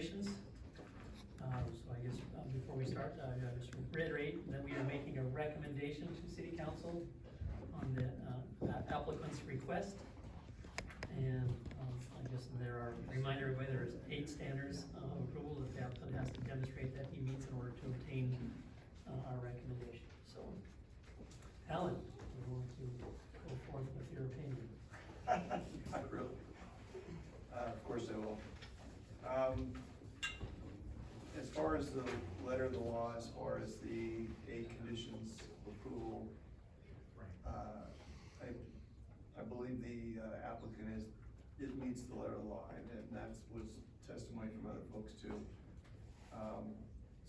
regulations. So I guess before we start, I just reiterate that we are making a recommendation to City Council on the applicant's request. And I guess there are, remind everybody, there's 8 standards of approval that the applicant has to demonstrate that he meets in order to obtain our recommendation. So, Alan, you want to go forth with your opinion? Not really. Of course I will. As far as the letter of the law, as far as the 8 conditions of approval, I believe the applicant it meets the letter of the law, and that was testimony from other folks too.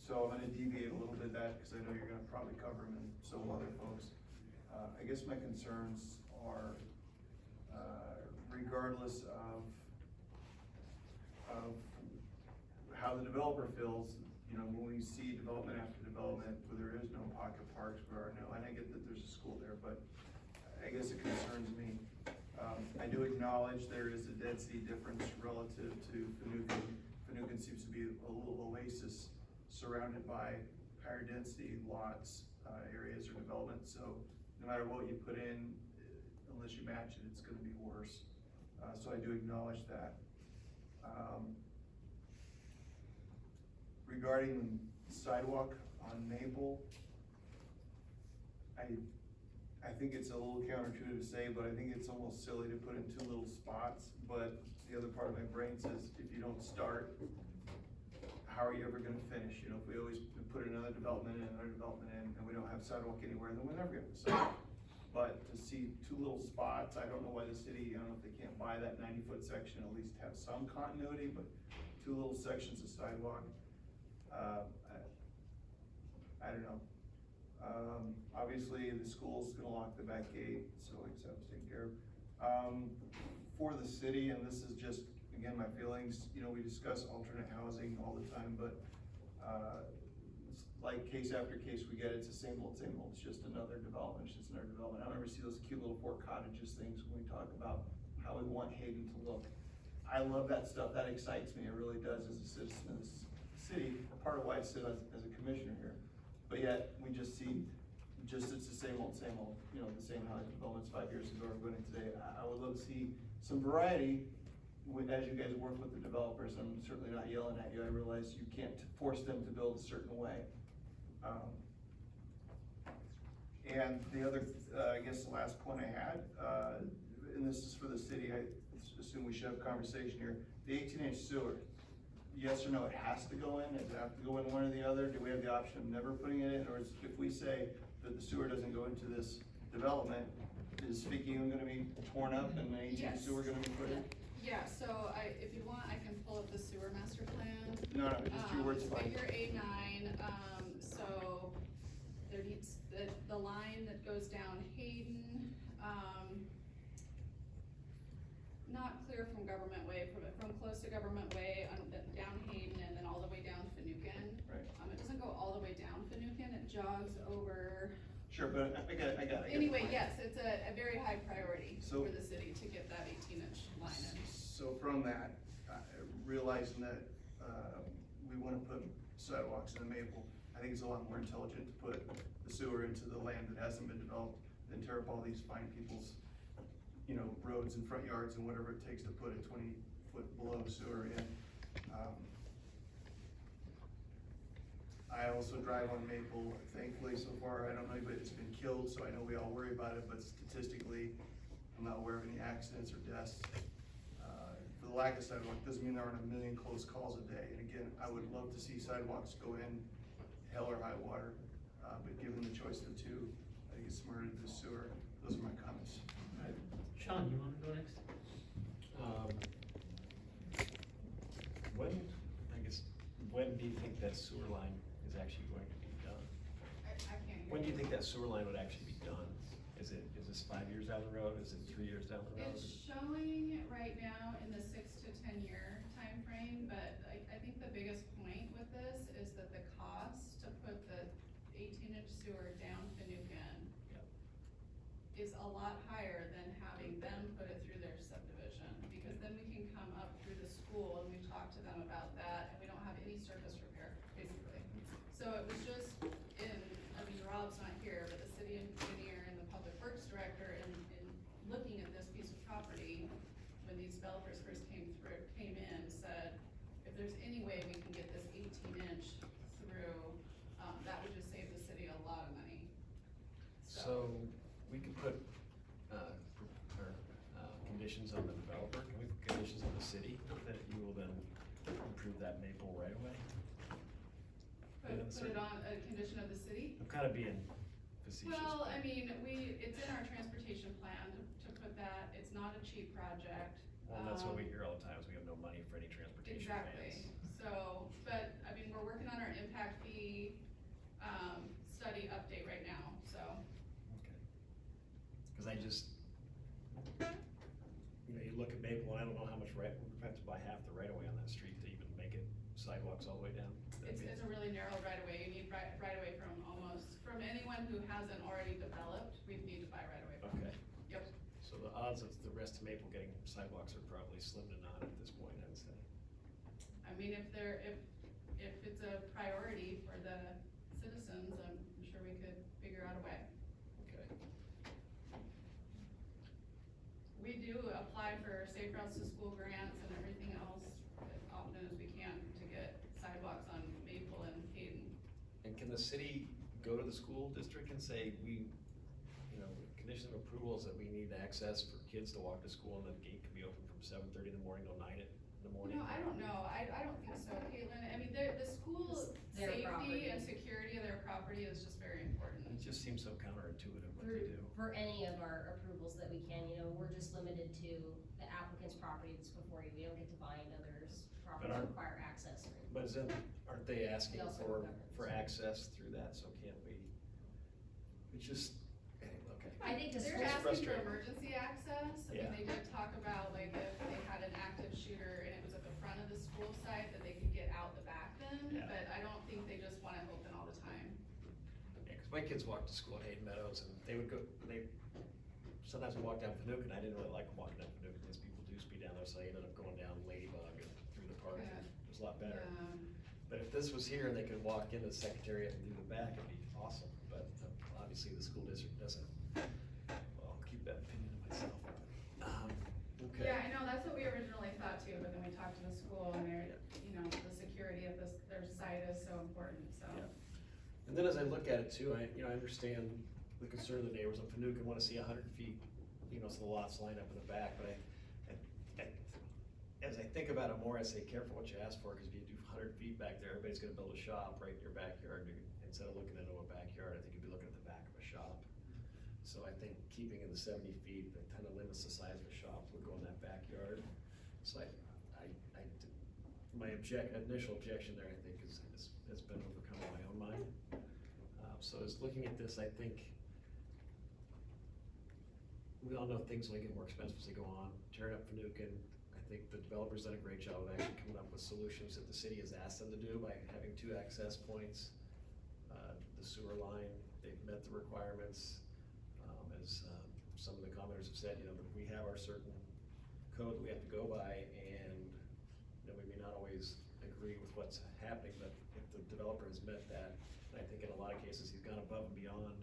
So I'm going to deviate a little bit of that because I know you're going to probably cover them, and so will other folks. I guess my concerns are, regardless of how the developer feels, you know, when we see development after development where there is no pocket parks, where are no, and I get that there's a school there, but I guess it concerns me. I do acknowledge there is a density difference relative to Finucane. Finucane seems to be a little oasis surrounded by higher density lots, areas or development. So no matter what you put in, unless you match it, it's going to be worse. So I do acknowledge that. Regarding sidewalk on Maple, I think it's a little counterintuitive to say, but I think it's almost silly to put in 2 little spots. But the other part of my brain says, if you don't start, how are you ever going to finish? You know, if we always put another development in, and we don't have sidewalk anywhere, then we're never going to start. But to see 2 little spots, I don't know why the city, I don't know if they can't buy that 90-foot section, at least have some continuity, but 2 little sections of sidewalk, I don't know. Obviously the school's gonna lock the back gate, so I guess that was taken care of. For the city, and this is just, again, my feelings, you know, we discuss alternate housing all the time, but it's like case after case we get, it's the same old, it's just another development, it's just another development. I don't ever see those cute little Fort Cottages things when we talk about how we want Hayden to look. I love that stuff, that excites me, it really does as a citizen of this city, part of why I sit as a commissioner here. But yet, we just see, it's the same old, you know, the same housing developments 5 years ago or going today. I would love to see some variety as you guys work with the developers. I'm certainly not yelling at you. I realize you can't force them to build a certain way. And the other, I guess the last point I had, and this is for the city, I assume we should have a conversation here. The 18-inch sewer. Yes or no, it has to go in? Does it have to go in one or the other? Do we have the option of never putting it in? Or if we say that the sewer doesn't go into this development, is Fikium gonna be torn up and the 18 sewer gonna be put in? Yeah, so if you want, I can pull up the sewer master plan. No, just your words fine. Figure A9, so there needs, the line that goes down Hayden, not clear from Government Way, from close to Government Way, down Hayden, and then all the way down Finucane. Right. It doesn't go all the way down Finucane, it jogs over. Sure, but I got it. Anyway, yes, it's a very high priority for the city to get that 18-inch line in. So from that, realizing that we want to put sidewalks in the Maple, I think it's a lot more intelligent to put the sewer into the land that hasn't been developed than tear up all these fine people's, you know, roads and front yards and whatever it takes to put a 20-foot below sewer in. I also drive on Maple. Thankfully, so far, I don't know anybody that's been killed, so I know we all worry about it, but statistically, I'm not aware of any accidents or deaths. For the lack of sidewalk doesn't mean there aren't a million close calls a day. And again, I would love to see sidewalks go in hell or high water, but given the choice of the 2, I think it's smarter to do sewer. Those are my comments. All right. Sean, you want to go next? When do you think that sewer line is actually going to be done? I can't hear When do you you. think that sewer line would actually be done? Is this 5 years down the road? Is it 3 years down the road? It's showing right now in the 6 to 10 year time frame, but I think the biggest point with this is that the cost to put the 18-inch sewer down Finucane is a lot higher than having them put it through their subdivision, because then we can come up through the school and we talk to them about that, and we there's any way we can get this 18-inch through, that would just save the city a lot of money. So we could put, conditions on the developer, can we put conditions on the city that you will then improve that maple right away? Put it on a condition of the city? I'm kind of being facetious. Well, but- I mean, it's in our transportation plan to put that, it's not a cheap project. Well, that's what we hear all the time, is we have no money for any transportation Exactly, plans. so, but, I mean, we're working on our impact fee, study update right now, so. Okay. Cause I just, you know, you look at Maple, and I don't know how much we have to buy half the right of way on that street to even make it sidewalks all the way down. It's a really narrow right of way, you need right of way from anyone who hasn't already developed, we need to buy right of way from. Okay. Yep. So the odds of the rest of Maple getting sidewalks are probably slim to none at this point, I'd say. I mean, if it's a priority for the citizens, I'm sure we could figure out a way. Okay. We do apply for safe routes to school grants and everything else as often as we can to get sidewalks on Maple and Hayden. And can the city go to the school district and say, we, you know, condition of approval is that we need access for kids to walk to school, and the gate can be open from 7:30 in the morning till 9 in the morning? No, I don't know, I don't think so, Caitlin, I mean, the school Their safety property. and security of their property is just very important. It just seems so counterintuitive what they do. For any of our approvals that we can, you know, we're just limited to the applicant's property that's before you, we don't get to bind others' properties that require access. But aren't they asking We also for govern. access through that, so can't we? It's just, okay. I think to They're It's asking for frustrating. emergency access, I Yeah. mean, they did talk about like if they had an active shooter and it was at the front of the school site, that they could get out the back then, Yeah. but I don't think they just want it open all the time. Yeah, 'cause my kids walked to school at Hayden Meadows, and they would go, sometimes would walk down Fanouken. I didn't really like walking down Fanouken, because people do speed down there, so I ended up going down Ladybug and through the park, and it was a lot better. But if this was here and they could walk into the secretariat and through the back, it'd be awesome, but obviously the school district doesn't. Well, I'll keep that opinion to myself. Okay. Yeah, I know, that's what we originally thought too, but then we talked to the school and they're, you know, the security of their site is so important, so. Yeah. And then as I look at it too, I understand the concern of the neighbors on Fanouken wanna see 100 feet, you know, so the lots line up in the back, but as I think about it more, I say careful what you ask for, cause if you do 100 feet back there, everybody's gonna build a shop right in your backyard. Instead of looking into a backyard, I think you'd be looking at the back of a shop. So I think keeping in the 70 feet, that kind of limits the size of a shop, would go in that backyard. So my initial objection there, I think, has been overcome in my own mind. So as looking at this, I think, we all know things only get more expensive as they go on. Tearing up Fanouken, I think the developer's done a great job of actually coming up with solutions that the city has asked them to do by having 2 access points. The sewer line, they've met the requirements. As some of the commenters have said, you know, that we have our certain code that we have to go by, and you know, we may not always agree with what's happening, but if the developer has met that, and I think in a lot of cases, he's gone above and beyond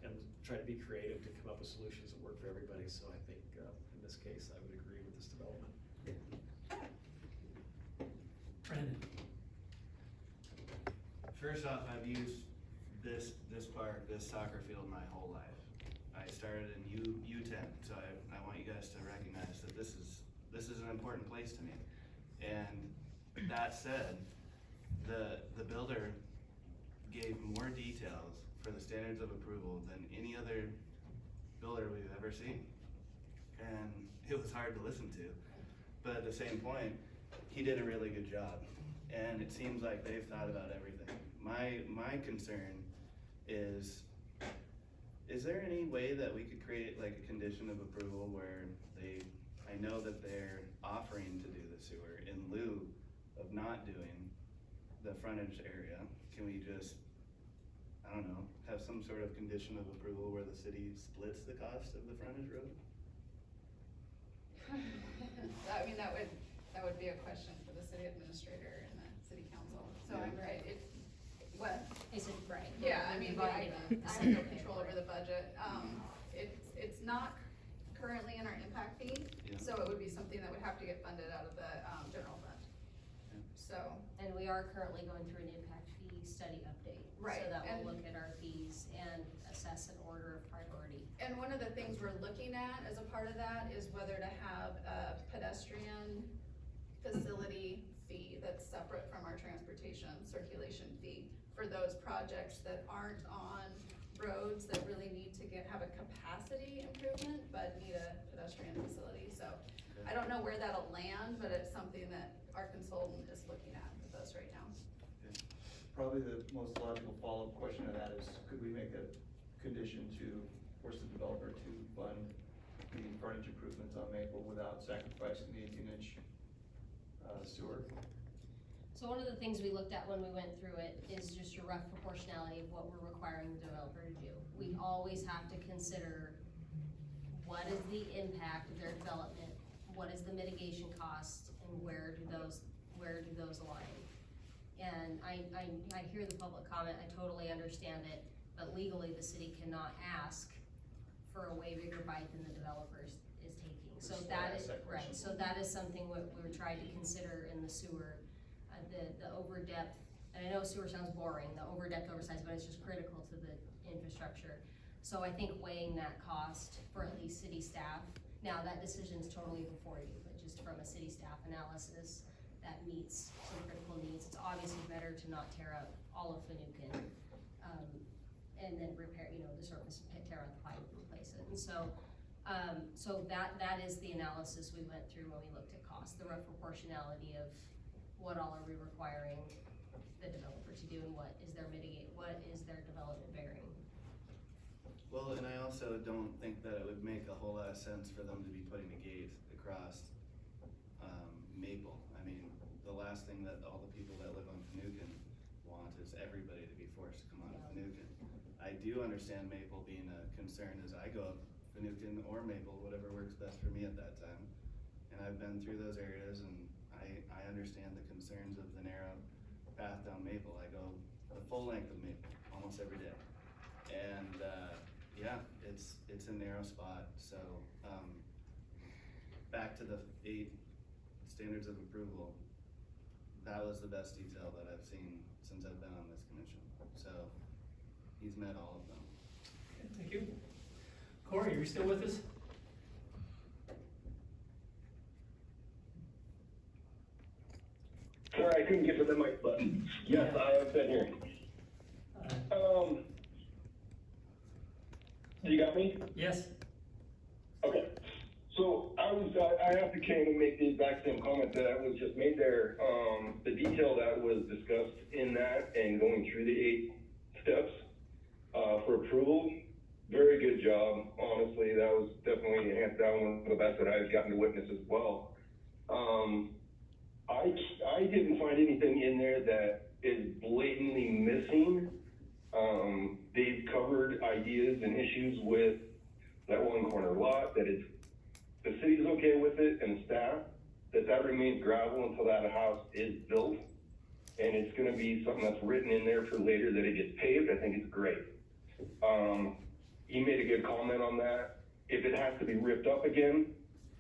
and tried to be creative to come up with solutions that work for everybody, so I think, in this case, I would agree with this development. Brandon, First off, I've used this park, this soccer field my whole life. I started in U10, so I want you guys to recognize that this is an important place to me. And that said, the builder gave more details for the standards of approval than any other builder we've ever seen. And it was hard to listen to, but at the same point, he did a really good job. And it seems like they've thought about everything. My concern is there any way that we could create like a condition of approval where I know that they're offering to do the sewer in lieu of not doing the frontage area? Can we just, I don't know, have some sort of condition of approval where the city splits the cost of the frontage road? I mean, that would be a question for the city administrator and the city council, so I'm right, what? I said, right. Yeah, I mean, I have no control over the budget, it's not currently in our impact fee, Yeah. so it would be something that would have to get funded out of the, general fund. so. And we are currently going through an impact fee study update. Right, So that and- will look at our fees and assess an order of priority. And one of the things we're looking at as a part of that is whether to have a pedestrian facility fee that's separate from our transportation circulation fee for those projects that aren't on roads that really need to have a capacity improvement, but need a pedestrian facility. So I don't know where that'll land, but it's something that our consultant is looking at with us right now. Probably the most logical follow-up question to that is, could we make a condition to force the developer to fund the frontage improvements on Maple without sacrificing the 18-inch sewer? So one of the things we looked at when we went through it is just your rough proportionality of what we're requiring the developer to do. We always have to consider what is the impact of their development, what is the mitigation cost, and where do those align? And I hear the public comment, I totally understand it, but legally the city cannot ask for a way bigger bite than the developer is taking. So that is, right, so that is something what we're trying to consider in the sewer. The over depth, and I know sewer sounds boring, the over depth, oversize, but it's just critical to the infrastructure. So I think weighing that cost for at least city staff, now that decision's totally before you, but just from a city staff analysis that meets some critical needs, it's obviously better to not tear up all of Finucane, and then repair, the surface, tear out the pipe and replace it. And so, so that is the analysis we went through when we looked at cost, the rough proportionality of what all are we requiring the developer to do, and what is their development bearing? Well, and I also don't think that it would make a whole lot of sense for them to be putting a gate across, Maple. I mean, the last thing that all the people that live on Finucane want is everybody to be forced to come out of Finucane. I do understand Maple being a concern as I go up Finucane or Maple, whatever works best for me at that time. And I've been through those areas, and I understand the concerns of the narrow path down Maple. I go the full length of Maple almost every day. And, yeah, it's a narrow spot. So, back to the 8 standards of approval, that was the best detail that I've seen since I've been on this commission. So, he's met all of them. Okay, thank you. Corey, are you still with us? Sorry, I couldn't get to the mic button. Yes, I have been here. You got me? Yes. Okay. So I have to kind of make the exact same comment that was just made there. The detail that was discussed in that and going through the 8 steps for approval, very good job. Honestly, that was definitely hands down one of the best that I've gotten to witness as well. I didn't find anything in there that is blatantly missing. They've covered ideas and issues with that one corner lot, that the city's okay with it, and the staff, that remains gravel until that house is built. And it's gonna be something that's written in there for later that it gets paved. I think it's great. He made a good comment on that. If it has to be ripped up again,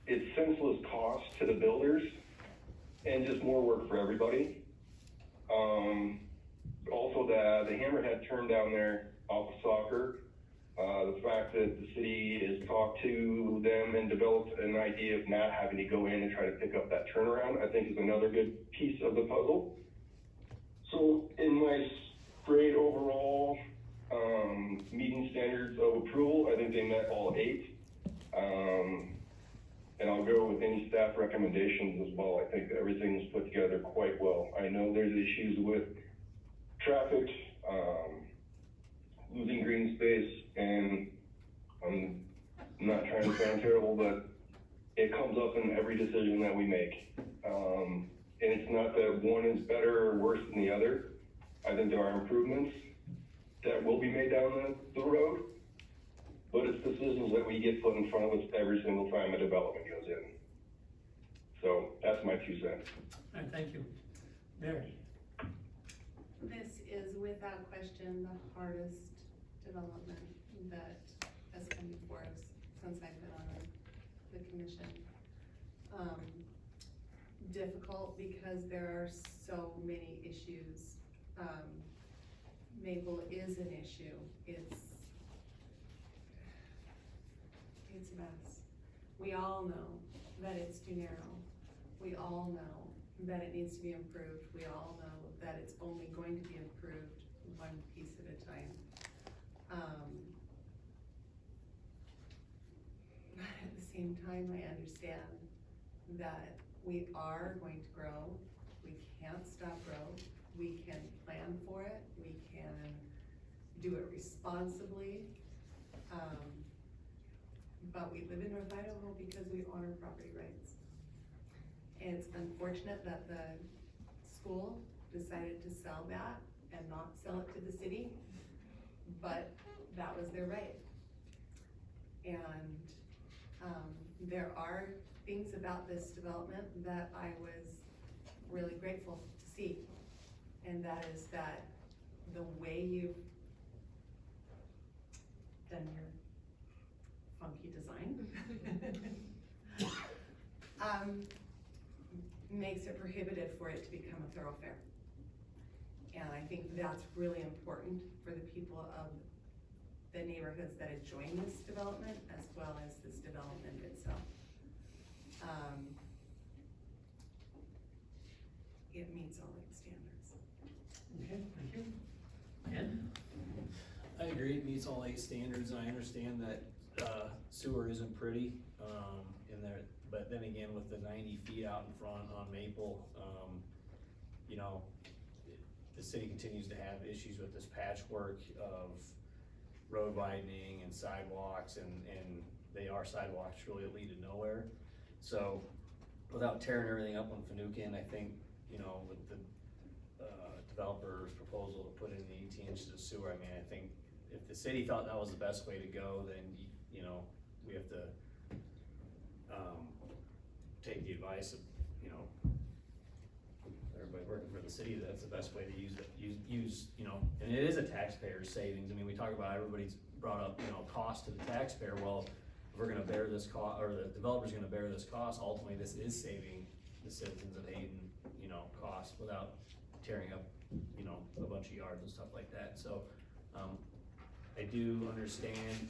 it's senseless cost to the builders and just more work for everybody. Also the hammerhead turn down there off of Soccer, the fact that the city has talked to them and developed an idea of not having to go in and try to pick up that turnaround, I think is another good piece of the puzzle. So in my grade overall, meeting standards of approval, I think they met all 8. And I'll go with any staff recommendations as well. I think everything's put together quite well. I know there's issues with traffic, losing green space, and I'm not trying to sound terrible, but it comes up in every decision that we make. And it's not that one is better or worse than the other. I think there are improvements that will be made down the road, but it's decisions that we get put in front of us every single time a development goes in. So that's my 2 cents. All right, thank you. Mary? This is without question the hardest development that has come before us since I've been on the commission. difficult because there are so many issues. Maple is an issue. It's a mess. We all know that it's too narrow. We all know that it needs to be improved. We all know that it's only going to be improved one piece at a time. But at the same time, I understand that we are going to grow. We can't stop growth. We can plan for it. We can do it responsibly. But we live in North Idaho because we honor property rights. And it's unfortunate that the school decided to sell that and not sell it to the city, but that was their right. And there are things about this development that I was really grateful to see. And that is that the way you've done your funky design makes it prohibitive for it to become a thoroughfare. And I think that's really important for the people of the neighborhoods that adjoin this development as well as this development itself. It meets all its standards. Okay, thank you. Ed? I agree, it meets all 8 standards, and I understand that, sewer isn't pretty, in there, but then again, with the 90 feet out in front on Maple, you know, the city continues to have issues with this patchwork of road widening and sidewalks, and they are sidewalks really that lead to nowhere. So, without tearing everything up on Fanouken, I think, you know, with the, developer's proposal to put in the 18 inches of sewer, I mean, I think if the city thought that was the best way to go, then, you know, we have to, take the advice of, you know, everybody working for the city, that's the best way to use it, use, you know, and it is a taxpayer's savings. I mean, we talk about, everybody's brought up, you know, cost to the taxpayer. Well, if we're gonna bear this cost, or the developer's gonna bear this cost, ultimately this is saving the citizens of Hayden, you know, costs without tearing up, you know, a bunch of yards and stuff like that. So, I do understand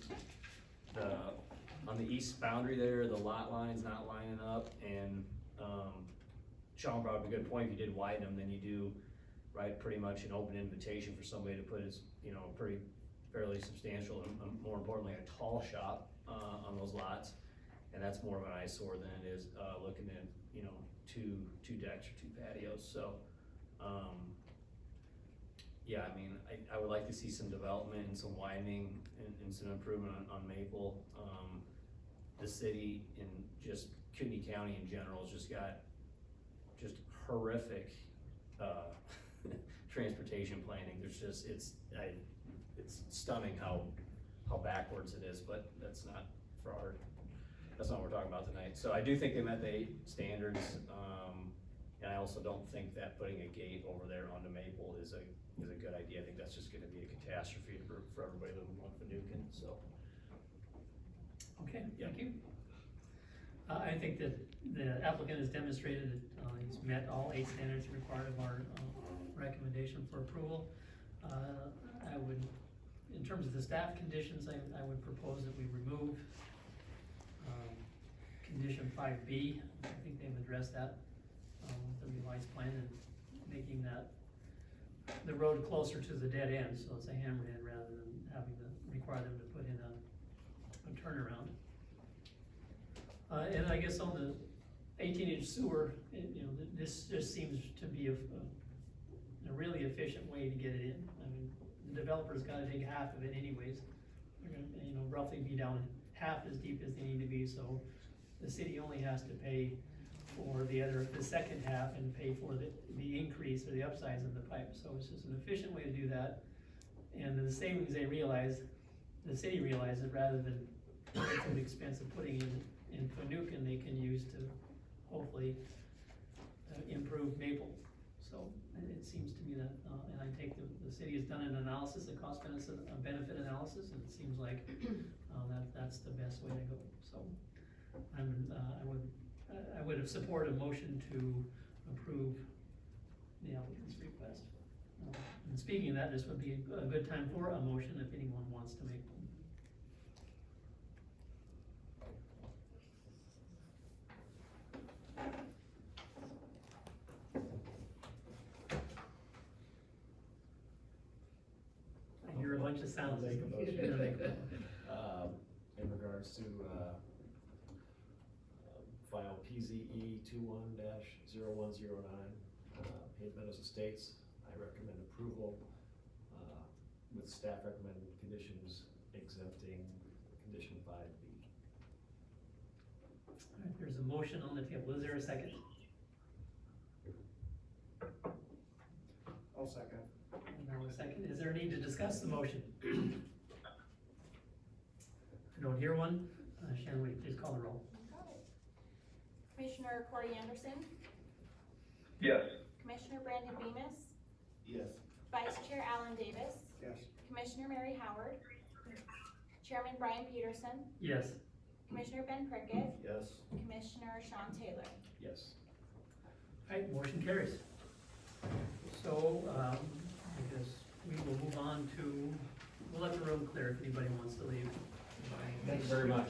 on the east boundary there, the lot line's not lining up, and, Sean brought up a good point. If you did widen them, then you do, right, pretty much an open invitation for somebody to put his, you know, fairly substantial, and more importantly, a tall shop, on those lots. And that's more of an eyesore than it is, looking at, you know, two decks or 2 patios. So, yeah, I mean, I would like to see some development and some widening and some improvement on Maple. The city and just Kootenai County in general has just got just horrific, transportation planning. There's just, it's stunning how backwards it is, but that's not what we're talking about tonight. So I do think they met the 8 standards, and I also don't think that putting a gate over there onto Maple is a good idea. I think that's just gonna be a catastrophe for everybody living on Fanouken, so. Okay, Yeah. thank you. I think that the applicant has demonstrated that he's met all 8 standards required of our recommendation for approval. I would, in terms of the staff conditions, I would propose that we remove condition 5B. I think they've addressed that with the revised plan, and making that the road closer to the dead end, so it's a hammerhead rather than having to require them to put in a turnaround. And I guess on the 18-inch sewer, you know, this just seems to be a really efficient way to get it in. I mean, the developer's gotta dig half of it anyways. They're gonna, you know, roughly be down half as deep as they need to be, so the city only has to pay for the second half and pay for the increase or the upsize of the pipe. So it's just an efficient way to do that. And the savings the city realizes, rather than the expense of putting in Fanouken, they can use to hopefully improve Maple. So it seems to me that, and I take the city has done an analysis, a cost benefit analysis, and it seems like that's the best way to go. So I would I would have supported a motion to approve the applicant's request. And speaking of that, this would be a good time for a motion if anyone wants to make one. I hear a bunch of sounds. I'll make a motion. You're gonna make one. In regards to, file PZE 21-0109, Hayden Meadows Estates, I recommend approval, with staff recommended conditions exempting condition 5B. All right, there's a motion on the table. Is there a second? I'll second. And now a second. Is there a need to discuss the motion? I don't hear one. Shannon, will you please call the roll? Got it. Commissioner Corey Anderson, Yes. Commissioner Brandon Bemis, Yes. Vice Chair Alan Davis, Yes. Commissioner Mary Howard, Chairman Brian Peterson, Yes. Commissioner Ben Prickett, Yes. Commissioner Sean Taylor. Yes. All right, motion carries. So, I guess we will move on to, we'll let the room clear if anybody wants to leave. Thank you very much.